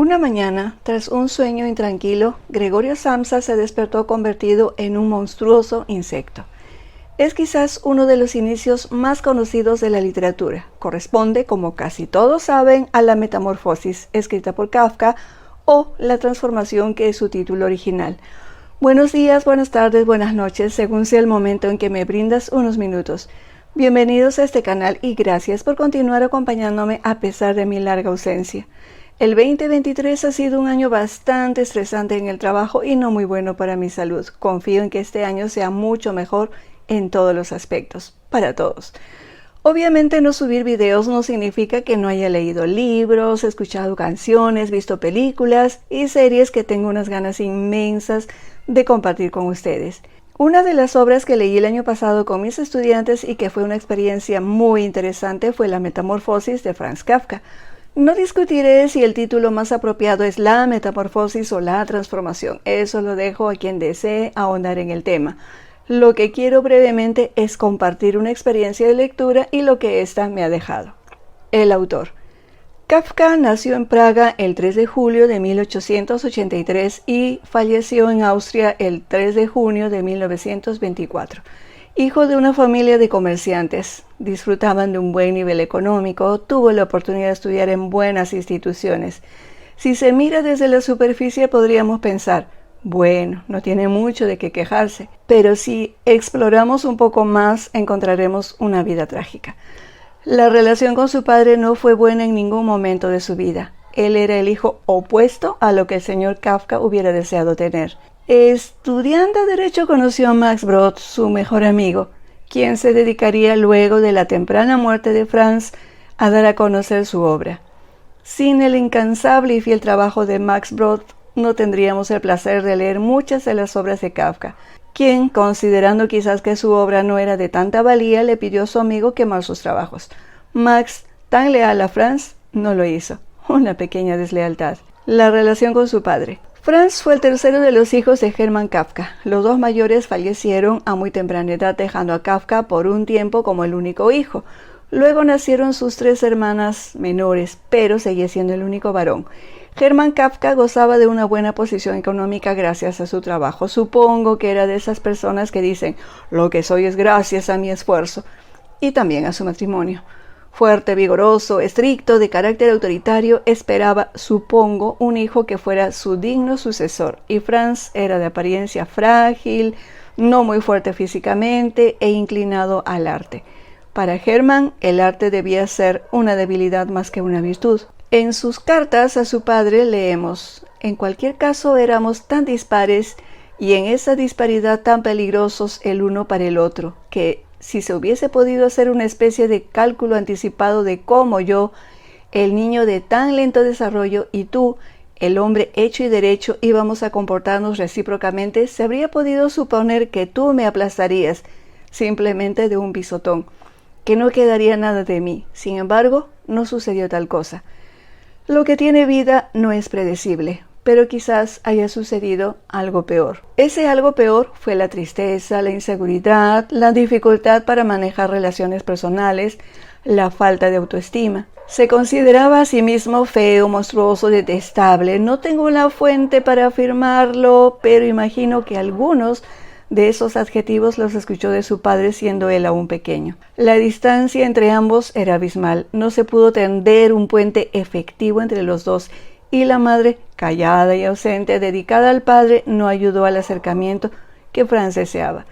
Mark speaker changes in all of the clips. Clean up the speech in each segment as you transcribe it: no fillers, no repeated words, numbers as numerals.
Speaker 1: Una mañana, tras un sueño intranquilo, Gregorio Samsa se despertó convertido en un monstruoso insecto. Es quizás uno de los inicios más conocidos de la literatura. Corresponde, como casi todos saben, a la Metamorfosis, escrita por Kafka, o La Transformación, que es su título original. Buenos días, buenas tardes, buenas noches, según sea el momento en que me brindas unos minutos. Bienvenidos a este canal y gracias por continuar acompañándome a pesar de mi larga ausencia. El 2023 ha sido un año bastante estresante en el trabajo y no muy bueno para mi salud. Confío en que este año sea mucho mejor en todos los aspectos, para todos. Obviamente no subir videos no significa que no haya leído libros, escuchado canciones, visto películas y series que tengo unas ganas inmensas de compartir con ustedes. Una de las obras que leí el año pasado con mis estudiantes y que fue una experiencia muy interesante fue La Metamorfosis de Franz Kafka. No discutiré si el título más apropiado es La Metamorfosis o La Transformación. Eso lo dejo a quien desee ahondar en el tema. Lo que quiero brevemente es compartir una experiencia de lectura y lo que ésta me ha dejado. El autor. Kafka nació en Praga el 3 de julio de 1883 y falleció en Austria el 3 de junio de 1924. Hijo de una familia de comerciantes, disfrutaban de un buen nivel económico, tuvo la oportunidad de estudiar en buenas instituciones. Si se mira desde la superficie podríamos pensar, bueno, no tiene mucho de qué quejarse, pero si exploramos un poco más encontraremos una vida trágica. La relación con su padre no fue buena en ningún momento de su vida. Él era el hijo opuesto a lo que el señor Kafka hubiera deseado tener. Estudiando Derecho conoció a Max Brod, su mejor amigo, quien se dedicaría luego de la temprana muerte de Franz a dar a conocer su obra. Sin el incansable y fiel trabajo de Max Brod, no tendríamos el placer de leer muchas de las obras de Kafka, quien, considerando quizás que su obra no era de tanta valía, le pidió a su amigo quemar sus trabajos. Max, tan leal a Franz, no lo hizo. Una pequeña deslealtad. La relación con su padre. Franz fue el tercero de los hijos de Hermann Kafka. Los dos mayores fallecieron a muy temprana edad, dejando a Kafka por un tiempo como el único hijo. Luego nacieron sus tres hermanas menores, pero seguía siendo el único varón. Hermann Kafka gozaba de una buena posición económica gracias a su trabajo. Supongo que era de esas personas que dicen, lo que soy es gracias a mi esfuerzo, y también a su matrimonio. Fuerte, vigoroso, estricto, de carácter autoritario, esperaba, supongo, un hijo que fuera su digno sucesor, y Franz era de apariencia frágil, no muy fuerte físicamente e inclinado al arte. Para Hermann, el arte debía ser una debilidad más que una virtud. En sus cartas a su padre leemos, en cualquier caso éramos tan dispares y en esa disparidad tan peligrosos el uno para el otro, que si se hubiese podido hacer una especie de cálculo anticipado de cómo yo, el niño de tan lento desarrollo, y tú, el hombre hecho y derecho, íbamos a comportarnos recíprocamente, se habría podido suponer que tú me aplastarías simplemente de un pisotón, que no quedaría nada de mí. Sin embargo, no sucedió tal cosa. Lo que tiene vida no es predecible, pero quizás haya sucedido algo peor. Ese algo peor fue la tristeza, la inseguridad, la dificultad para manejar relaciones personales, la falta de autoestima. Se consideraba a sí mismo feo, monstruoso, detestable. No tengo la fuente para afirmarlo, pero imagino que algunos de esos adjetivos los escuchó de su padre siendo él aún pequeño. La distancia entre ambos era abismal. No se pudo tender un puente efectivo entre los dos y la madre, callada y ausente, dedicada al padre, no ayudó al acercamiento que Franz deseaba.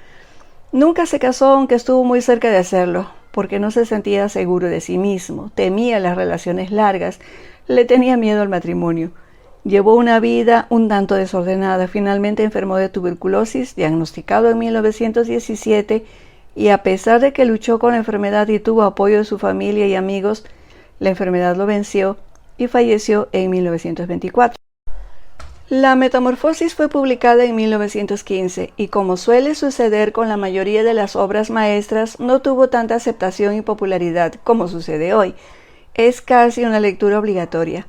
Speaker 1: Nunca se casó, aunque estuvo muy cerca de hacerlo, porque no se sentía seguro de sí mismo, temía las relaciones largas, le tenía miedo al matrimonio. Llevó una vida un tanto desordenada, finalmente enfermó de tuberculosis, diagnosticado en 1917, y a pesar de que luchó con la enfermedad y tuvo apoyo de su familia y amigos, la enfermedad lo venció y falleció en 1924. La Metamorfosis fue publicada en 1915 y, como suele suceder con la mayoría de las obras maestras, no tuvo tanta aceptación y popularidad como sucede hoy. Es casi una lectura obligatoria.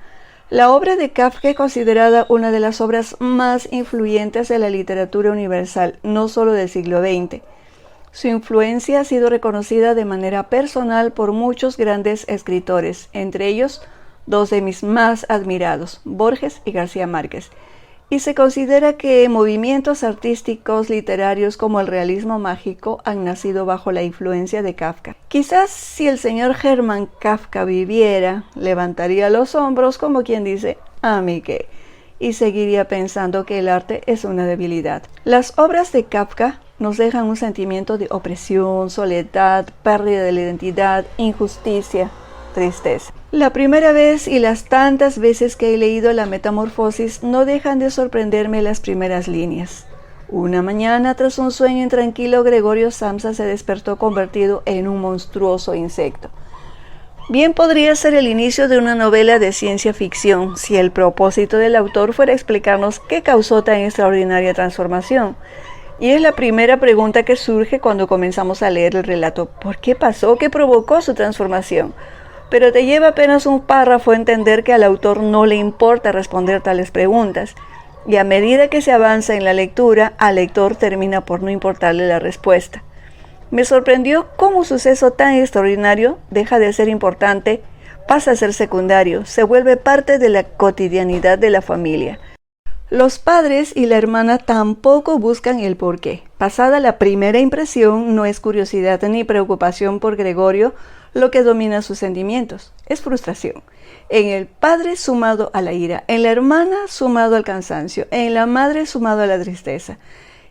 Speaker 1: La obra de Kafka es considerada una de las obras más influyentes de la literatura universal, no solo del siglo XX. Su influencia ha sido reconocida de manera personal por muchos grandes escritores, entre ellos dos de mis más admirados, Borges y García Márquez. Y se considera que movimientos artísticos literarios como el realismo mágico han nacido bajo la influencia de Kafka. Quizás si el señor Hermann Kafka viviera, levantaría los hombros como quien dice, ¿a mí qué? Y seguiría pensando que el arte es una debilidad. Las obras de Kafka nos dejan un sentimiento de opresión, soledad, pérdida de la identidad, injusticia, tristeza. La primera vez y las tantas veces que he leído La Metamorfosis no dejan de sorprenderme las primeras líneas. Una mañana, tras un sueño intranquilo, Gregorio Samsa se despertó convertido en un monstruoso insecto. Bien podría ser el inicio de una novela de ciencia ficción, si el propósito del autor fuera explicarnos qué causó tan extraordinaria transformación. Y es la primera pregunta que surge cuando comenzamos a leer el relato. ¿Por qué pasó? ¿Qué provocó su transformación? Pero te lleva apenas un párrafo a entender que al autor no le importa responder tales preguntas. Y a medida que se avanza en la lectura, al lector termina por no importarle la respuesta. Me sorprendió cómo un suceso tan extraordinario deja de ser importante, pasa a ser secundario, se vuelve parte de la cotidianidad de la familia. Los padres y la hermana tampoco buscan el porqué. Pasada la primera impresión, no es curiosidad ni preocupación por Gregorio lo que domina sus sentimientos, es frustración. En el padre sumado a la ira, en la hermana sumado al cansancio, en la madre sumado a la tristeza.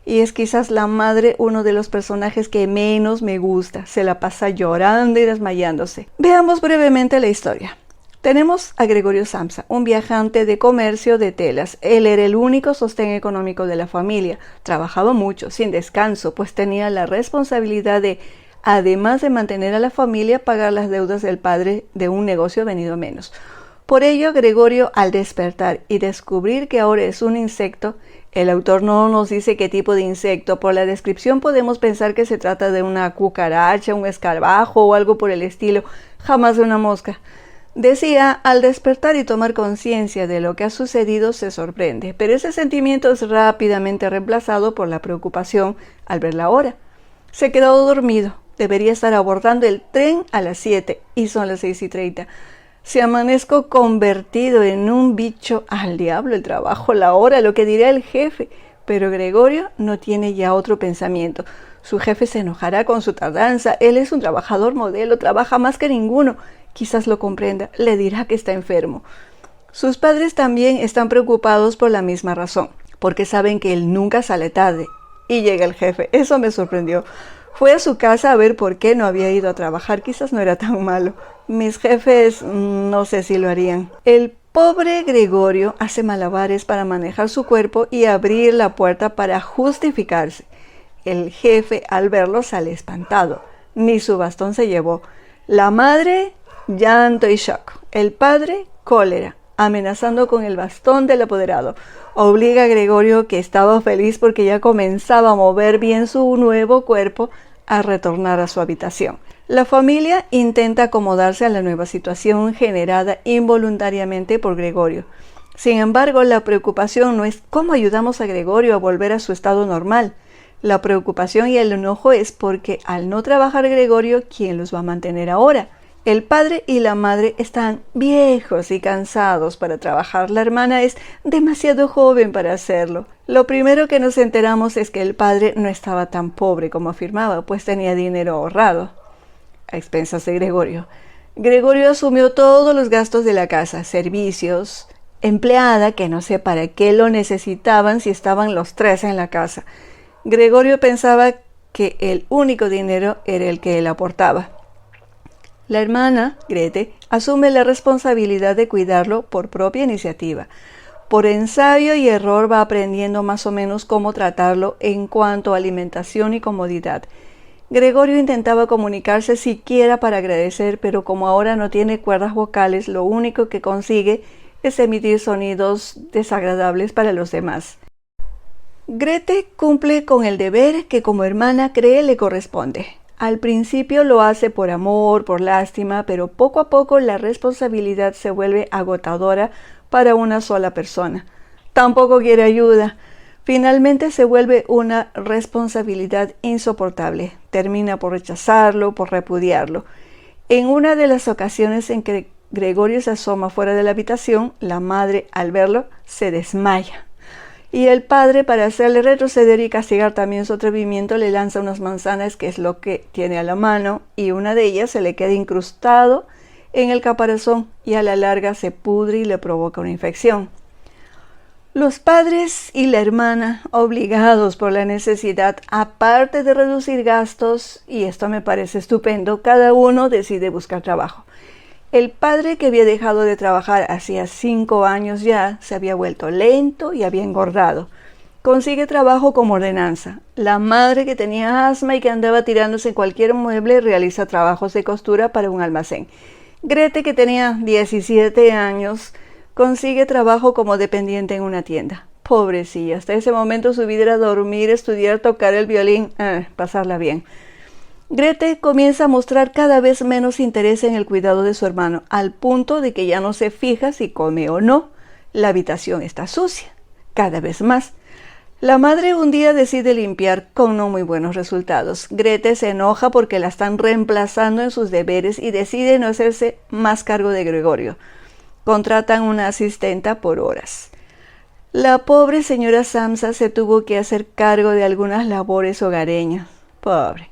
Speaker 1: Y es quizás la madre uno de los personajes que menos me gusta, se la pasa llorando y desmayándose. Veamos brevemente la historia. Tenemos a Gregorio Samsa, un viajante de comercio de telas. Él era el único sostén económico de la familia. Trabajaba mucho, sin descanso, pues tenía la responsabilidad de, además de mantener a la familia, pagar las deudas del padre de un negocio venido a menos. Por ello, Gregorio, al despertar y descubrir que ahora es un insecto, el autor no nos dice qué tipo de insecto. Por la descripción podemos pensar que se trata de una cucaracha, un escarabajo o algo por el estilo, jamás de una mosca. Decía, al despertar y tomar conciencia de lo que ha sucedido se sorprende, pero ese sentimiento es rápidamente reemplazado por la preocupación al ver la hora. Se ha quedado dormido, debería estar abordando el tren a las 7 y son las 6:30. Si amanezco convertido en un bicho, al diablo el trabajo, la hora, lo que dirá el jefe. Pero Gregorio no tiene ya otro pensamiento. Su jefe se enojará con su tardanza, él es un trabajador modelo, trabaja más que ninguno. Quizás lo comprenda, le dirá que está enfermo. Sus padres también están preocupados por la misma razón, porque saben que él nunca sale tarde. Y llega el jefe, eso me sorprendió. Fue a su casa a ver por qué no había ido a trabajar, quizás no era tan malo. Mis jefes no sé si lo harían. El pobre Gregorio hace malabares para manejar su cuerpo y abrir la puerta para justificarse. El jefe al verlo sale espantado, ni su bastón se llevó. La madre, llanto y shock. El padre, cólera, amenazando con el bastón del apoderado. Obliga a Gregorio, que estaba feliz porque ya comenzaba a mover bien su nuevo cuerpo, a retornar a su habitación. La familia intenta acomodarse a la nueva situación generada involuntariamente por Gregorio. Sin embargo, la preocupación no es cómo ayudamos a Gregorio a volver a su estado normal. La preocupación y el enojo es porque al no trabajar Gregorio, ¿quién los va a mantener ahora? El padre y la madre están viejos y cansados para trabajar. La hermana es demasiado joven para hacerlo. Lo primero que nos enteramos es que el padre no estaba tan pobre como afirmaba, pues tenía dinero ahorrado a expensas de Gregorio. Gregorio asumió todos los gastos de la casa, servicios, empleada, que no sé para qué lo necesitaban si estaban los tres en la casa. Gregorio pensaba que el único dinero era el que él aportaba. La hermana, Grete, asume la responsabilidad de cuidarlo por propia iniciativa. Por ensayo y error va aprendiendo más o menos cómo tratarlo en cuanto a alimentación y comodidad. Gregorio intentaba comunicarse siquiera para agradecer, pero como ahora no tiene cuerdas vocales, lo único que consigue es emitir sonidos desagradables para los demás. Grete cumple con el deber que como hermana cree le corresponde. Al principio lo hace por amor, por lástima, pero poco a poco la responsabilidad se vuelve agotadora para una sola persona. Tampoco quiere ayuda. Finalmente se vuelve una responsabilidad insoportable. Termina por rechazarlo, por repudiarlo. En una de las ocasiones en que Gregorio se asoma fuera de la habitación, la madre, al verlo, se desmaya. Y el padre, para hacerle retroceder y castigar también su atrevimiento, le lanza unas manzanas, que es lo que tiene a la mano, y una de ellas se le queda incrustado en el caparazón y a la larga se pudre y le provoca una infección. Los padres y la hermana, obligados por la necesidad, aparte de reducir gastos, y esto me parece estupendo, cada uno decide buscar trabajo. El padre, que había dejado de trabajar hacía 5 años ya, se había vuelto lento y había engordado. Consigue trabajo como ordenanza. La madre, que tenía asma y que andaba tirándose en cualquier mueble, realiza trabajos de costura para un almacén. Grete, que tenía 17 años, consigue trabajo como dependiente en una tienda. Pobrecilla, hasta ese momento su vida era dormir, estudiar, tocar el violín, pasarla bien. Grete comienza a mostrar cada vez menos interés en el cuidado de su hermano, al punto de que ya no se fija si come o no. La habitación está sucia, cada vez más. La madre un día decide limpiar, con no muy buenos resultados. Grete se enoja porque la están reemplazando en sus deberes y decide no hacerse más cargo de Gregorio. Contratan una asistenta por horas. La pobre señora Samsa se tuvo que hacer cargo de algunas labores hogareñas. Pobre.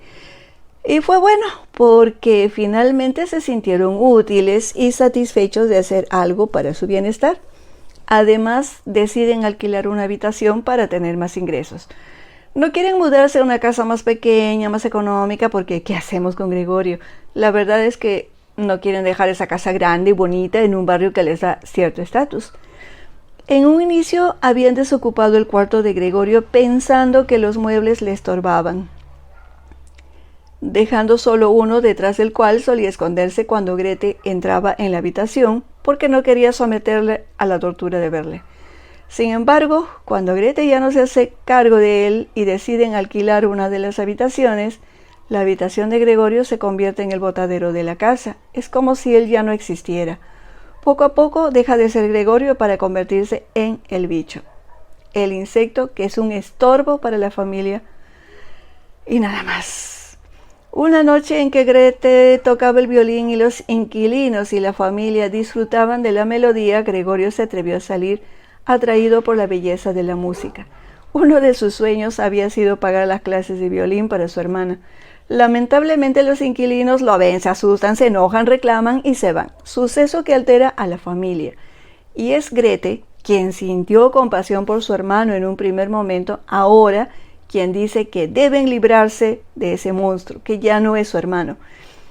Speaker 1: Y fue bueno, porque finalmente se sintieron útiles y satisfechos de hacer algo para su bienestar. Además, deciden alquilar una habitación para tener más ingresos. No quieren mudarse a una casa más pequeña, más económica, porque ¿qué hacemos con Gregorio? La verdad es que no quieren dejar esa casa grande y bonita en un barrio que les da cierto estatus. En un inicio habían desocupado el cuarto de Gregorio pensando que los muebles le estorbaban, dejando solo uno detrás del cual solía esconderse cuando Grete entraba en la habitación, porque no quería someterle a la tortura de verle. Sin embargo, cuando Grete ya no se hace cargo de él y deciden alquilar una de las habitaciones, la habitación de Gregorio se convierte en el botadero de la casa. Es como si él ya no existiera. Poco a poco deja de ser Gregorio para convertirse en el bicho, el insecto que es un estorbo para la familia y nada más. Una noche en que Grete tocaba el violín y los inquilinos y la familia disfrutaban de la melodía, Gregorio se atrevió a salir, atraído por la belleza de la música. Uno de sus sueños había sido pagar las clases de violín para su hermana. Lamentablemente los inquilinos lo ven, se asustan, se enojan, reclaman y se van, suceso que altera a la familia. Y es Grete, quien sintió compasión por su hermano en un primer momento, ahora quien dice que deben librarse de ese monstruo, que ya no es su hermano.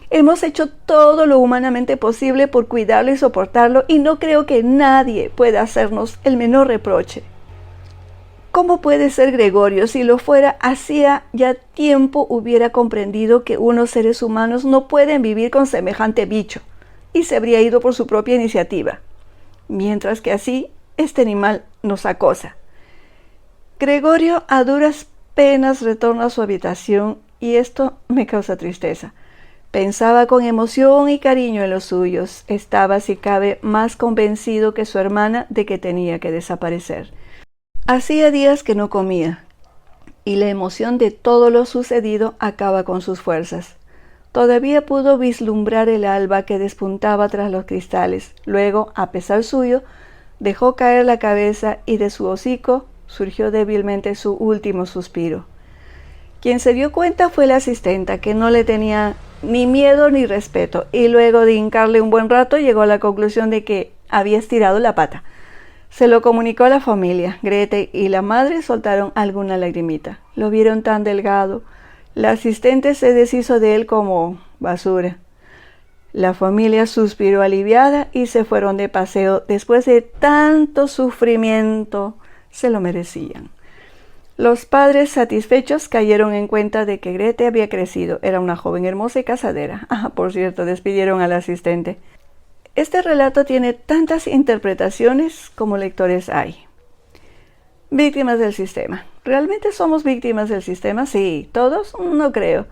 Speaker 1: Hemos hecho todo lo humanamente posible por cuidarlo y soportarlo, y no creo que nadie pueda hacernos el menor reproche. ¿Cómo puede ser Gregorio? Si lo fuera, hacía ya tiempo hubiera comprendido que unos seres humanos no pueden vivir con semejante bicho, y se habría ido por su propia iniciativa. Mientras que así, este animal nos acosa. Gregorio a duras penas retorna a su habitación y esto me causa tristeza. Pensaba con emoción y cariño en los suyos. Estaba, si cabe, más convencido que su hermana de que tenía que desaparecer. Hacía días que no comía y la emoción de todo lo sucedido acaba con sus fuerzas. Todavía pudo vislumbrar el alba que despuntaba tras los cristales. Luego, a pesar suyo, dejó caer la cabeza y de su hocico surgió débilmente su último suspiro. Quien se dio cuenta fue la asistenta, que no le tenía ni miedo ni respeto, y luego de hincarle un buen rato llegó a la conclusión de que había estirado la pata. Se lo comunicó a la familia. Grete y la madre soltaron alguna lagrimita. Lo vieron tan delgado. La asistente se deshizo de él como basura. La familia suspiró aliviada y se fueron de paseo. Después de tanto sufrimiento, se lo merecían. Los padres, satisfechos, cayeron en cuenta de que Grete había crecido. Era una joven hermosa y casadera. Por cierto, despidieron al asistente. Este relato tiene tantas interpretaciones como lectores hay. Víctimas del sistema. ¿Realmente somos víctimas del sistema? Sí. ¿Todos? No creo.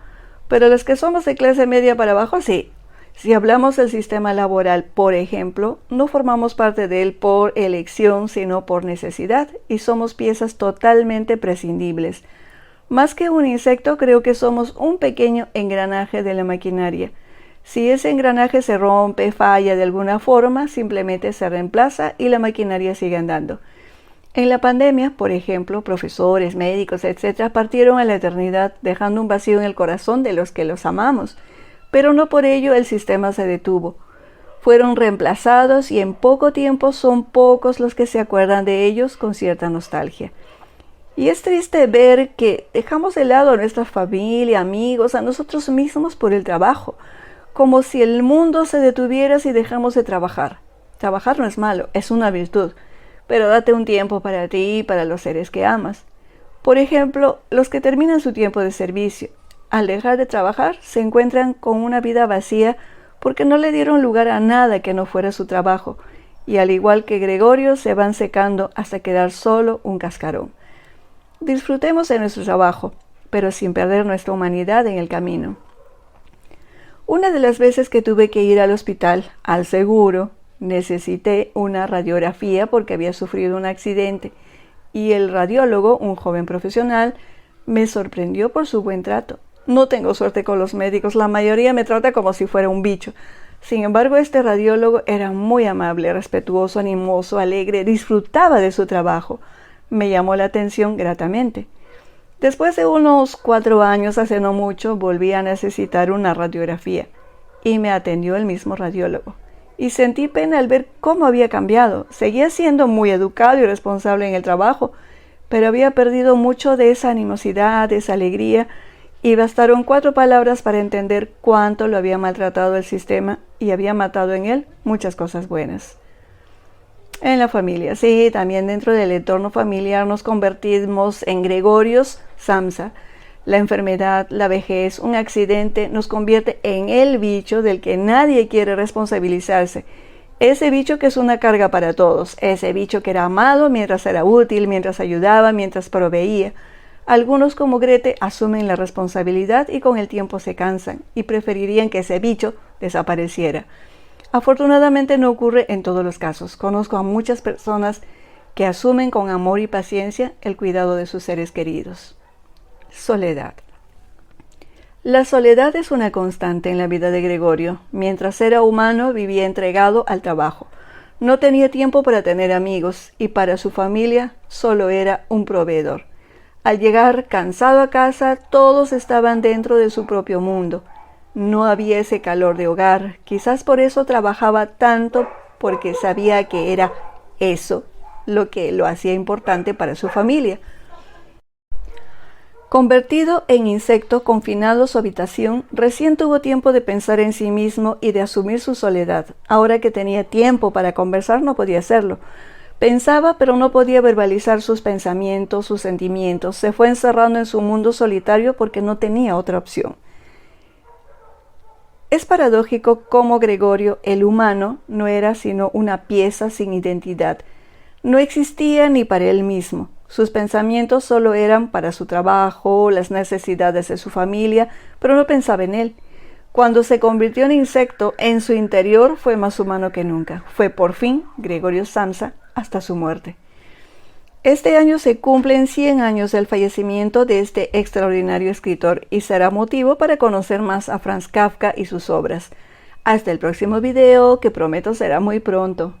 Speaker 1: Pero los que somos de clase media para abajo, sí. Si hablamos del sistema laboral, por ejemplo, no formamos parte de él por elección, sino por necesidad, y somos piezas totalmente prescindibles. Más que un insecto, creo que somos un pequeño engranaje de la maquinaria. Si ese engranaje se rompe, falla de alguna forma, simplemente se reemplaza y la maquinaria sigue andando. En la pandemia, por ejemplo, profesores, médicos, etc., partieron a la eternidad, dejando un vacío en el corazón de los que los amamos. Pero no por ello el sistema se detuvo. Fueron reemplazados y en poco tiempo son pocos los que se acuerdan de ellos con cierta nostalgia. Y es triste ver que dejamos de lado a nuestra familia, amigos, a nosotros mismos por el trabajo, como si el mundo se detuviera si dejamos de trabajar. Trabajar no es malo, es una virtud, pero date un tiempo para ti y para los seres que amas. Por ejemplo, los que terminan su tiempo de servicio, al dejar de trabajar, se encuentran con una vida vacía porque no le dieron lugar a nada que no fuera su trabajo, y al igual que Gregorio, se van secando hasta quedar solo un cascarón. Disfrutemos de nuestro trabajo, pero sin perder nuestra humanidad en el camino. Una de las veces que tuve que ir al hospital, al seguro, necesité una radiografía porque había sufrido un accidente y el radiólogo, un joven profesional, me sorprendió por su buen trato. No tengo suerte con los médicos, la mayoría me trata como si fuera un bicho. Sin embargo, este radiólogo era muy amable, respetuoso, animoso, alegre, disfrutaba de su trabajo. Me llamó la atención gratamente. Después de unos 4 años, hace no mucho, volví a necesitar una radiografía y me atendió el mismo radiólogo. Y sentí pena al ver cómo había cambiado. Seguía siendo muy educado y responsable en el trabajo, pero había perdido mucho de esa animosidad, de esa alegría, y bastaron 4 palabras para entender cuánto lo había maltratado el sistema y había matado en él muchas cosas buenas. En la familia, sí, también dentro del entorno familiar nos convertimos en Gregorios Samsa. La enfermedad, la vejez, un accidente nos convierte en el bicho del que nadie quiere responsabilizarse. Ese bicho que es una carga para todos, ese bicho que era amado mientras era útil, mientras ayudaba, mientras proveía. Algunos como Grete asumen la responsabilidad y con el tiempo se cansan y preferirían que ese bicho desapareciera. Afortunadamente no ocurre en todos los casos. Conozco a muchas personas que asumen con amor y paciencia el cuidado de sus seres queridos. Soledad. La soledad es una constante en la vida de Gregorio. Mientras era humano, vivía entregado al trabajo. No tenía tiempo para tener amigos y para su familia solo era un proveedor. Al llegar cansado a casa, todos estaban dentro de su propio mundo. No había ese calor de hogar. Quizás por eso trabajaba tanto, porque sabía que era eso lo que lo hacía importante para su familia. Convertido en insecto, confinado a su habitación, recién tuvo tiempo de pensar en sí mismo y de asumir su soledad. Ahora que tenía tiempo para conversar, no podía hacerlo. Pensaba, pero no podía verbalizar sus pensamientos, sus sentimientos. Se fue encerrando en su mundo solitario porque no tenía otra opción. Es paradójico cómo Gregorio, el humano, no era sino una pieza sin identidad. No existía ni para él mismo. Sus pensamientos solo eran para su trabajo, las necesidades de su familia, pero no pensaba en él. Cuando se convirtió en insecto, en su interior fue más humano que nunca. Fue por fin Gregorio Samsa hasta su muerte. Este año se cumplen 100 años del fallecimiento de este extraordinario escritor y será motivo para conocer más a Franz Kafka y sus obras. Hasta el próximo video, que prometo será muy pronto.